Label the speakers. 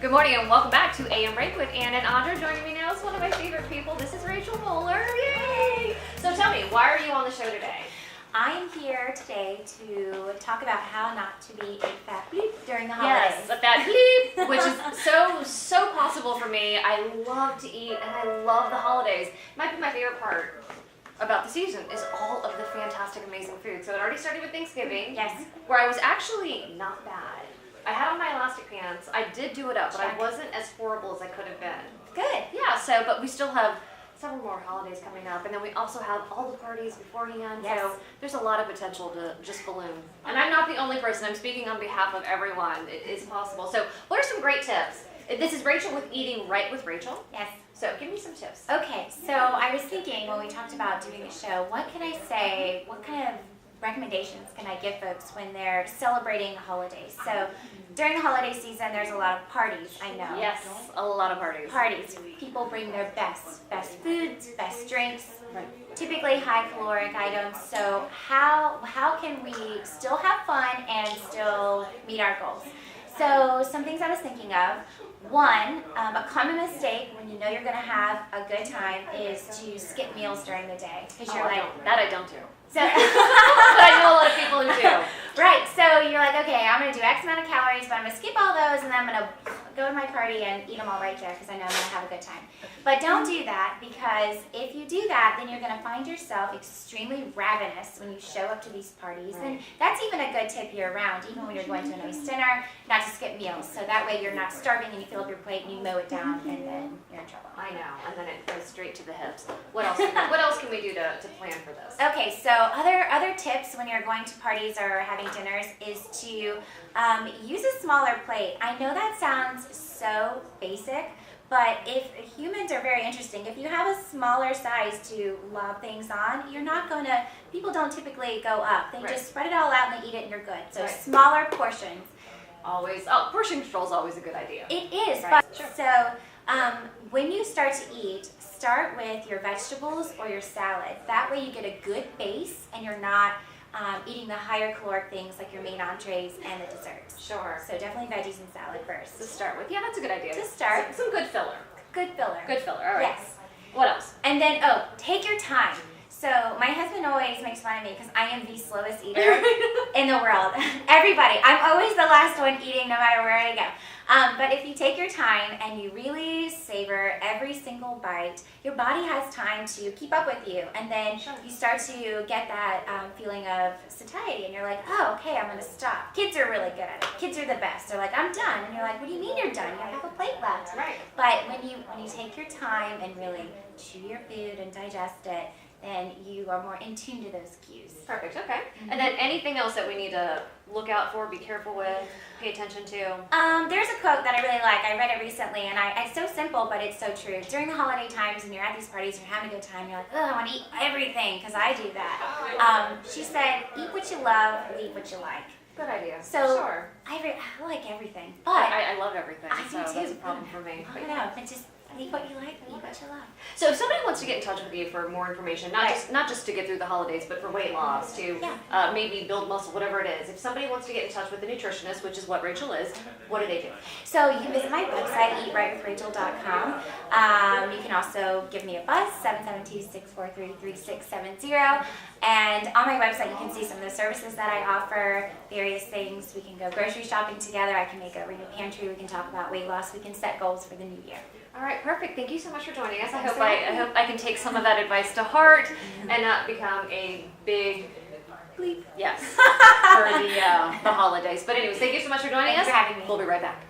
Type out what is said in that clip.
Speaker 1: Good morning and welcome back to AM Break with Ann and Audra. Joining me now is one of my favorite people. This is Rachel Moeller. Yay! So tell me, why are you on the show today?
Speaker 2: I'm here today to talk about how not to be a fat bleep during the holidays.
Speaker 1: Yes, a fat bleep, which is so possible for me. I love to eat and I love the holidays. Might be my favorite part about the season is all of the fantastic, amazing food. So it already started with Thanksgiving.
Speaker 2: Yes.
Speaker 1: Where I was actually not bad. I had on my elastic pants. I did do it up, but I wasn't as horrible as I could have been.
Speaker 2: Good.
Speaker 1: Yeah, but we still have several more holidays coming up, and then we also have all the parties beforehand,
Speaker 2: Yes.
Speaker 1: so there's a lot of potential to just balloon. And I'm not the only person, I'm speaking on behalf of everyone. It is possible. So what are some great tips? This is Rachel with Eating Right with Rachel.
Speaker 2: Yes.
Speaker 1: So give me some tips.
Speaker 2: Okay, so I was thinking when we talked about doing the show, what can I say, what kind of recommendations can I give folks when they're celebrating the holidays? So during the holiday season, there's a lot of parties, I know.
Speaker 1: Yes, a lot of parties.
Speaker 2: Parties. People bring their best foods, best drinks,
Speaker 1: Right.
Speaker 2: typically high caloric items. So how can we still have fun and still meet our goals? So some things I was thinking of. One, a common mistake when you know you're going to have a good time is to skip meals during the day because you're like,
Speaker 1: that I don't do.
Speaker 2: so
Speaker 1: But I know a lot of people who do.
Speaker 2: right. So you're like, okay, I'm going to do X amount of calories, but I'm going to skip all those, and then I'm going to go to my party and eat them all right there because I know I'm going to have a good time. But don't do that, because if you do that, then you're going to find yourself extremely ravenous when you show up to these parties.
Speaker 1: Right.
Speaker 2: And that's even a good tip year-round, even when you're going to a nice dinner, not to skip meals. So that way you're not starving and you fill up your plate and you mow it down, and then you're in trouble.
Speaker 1: I know, and then it goes straight to the hips. What else can we do to plan for this?
Speaker 2: Okay, so other tips when you're going to parties or having dinners is to use a smaller plate. I know that sounds so basic, but if humans are very interesting, if you have a smaller size to lob things on, people don't typically go up. They just spread it all out and they eat it and you're good. So smaller portions.
Speaker 1: Portion control is always a good idea.
Speaker 2: It is,
Speaker 1: Right.
Speaker 2: but
Speaker 1: Sure.
Speaker 2: so when you start to eat, start with your vegetables or your salad. That way you get a good base and you're not eating the higher caloric things like your main entrees and the desserts.
Speaker 1: Sure.
Speaker 2: So definitely veggies and salad first.
Speaker 1: To start with. Yeah, that's a good idea.
Speaker 2: To start.
Speaker 1: Some good filler.
Speaker 2: Good filler.
Speaker 1: Good filler, all right.
Speaker 2: Yes.
Speaker 1: What else?
Speaker 2: And then, take your time. So my husband always makes fun of me because I am the slowest eater in the world. Everybody. I'm always the last one eating no matter where I go. But if you take your time and you really savor every single bite, your body has time to keep up with you. And then you start to get that feeling of satiety. And you're like, oh, okay, I'm going to stop. Kids are really good at it. Kids are the best. They're like, I'm done. And you're like, what do you mean you're done? You have a plate left.
Speaker 1: Right.
Speaker 2: But when you take your time and really chew your food and digest it, then you are more in tune to those cues.
Speaker 1: Perfect, okay. And then anything else that we need to look out for, be careful with, pay attention to?
Speaker 2: There's a quote that I really like. I read it recently, and it's so simple, but it's so true. During the holiday times, when you're at these parties, you're having a good time, you're like, oh, I want to eat everything, because I do that. She said, eat what you love, leave what you like.
Speaker 1: Good idea.
Speaker 2: So
Speaker 1: sure.
Speaker 2: I like everything, but
Speaker 1: I love everything,
Speaker 2: I do
Speaker 1: so
Speaker 2: too.
Speaker 1: that's a problem for me.
Speaker 2: I don't know. It's just eat what you like, eat what you love.
Speaker 1: So if somebody wants to get in touch with you for more information, not just to get through the holidays, but for weight loss, to maybe build muscle, whatever it is. If somebody wants to get in touch with a nutritionist, which is what Rachel is, what do they do?
Speaker 2: So you can visit my website, eatrightwithrachel.com. You can also give me a buzz, 772-643-3670. And on my website, you can see some of the services that I offer, various things. We can go grocery shopping together. I can make a reading pantry. We can talk about weight loss. We can set goals for the new year.
Speaker 1: All right, perfect. Thank you so much for joining us. I
Speaker 2: Thanks
Speaker 1: hope
Speaker 2: for having me.
Speaker 1: I can take some of that advice to heart and not become a big
Speaker 2: Bleep.
Speaker 1: yes for the holidays. But anyways, thank you so much for joining
Speaker 2: Thanks
Speaker 1: us.
Speaker 2: for having me.
Speaker 1: We'll be right back.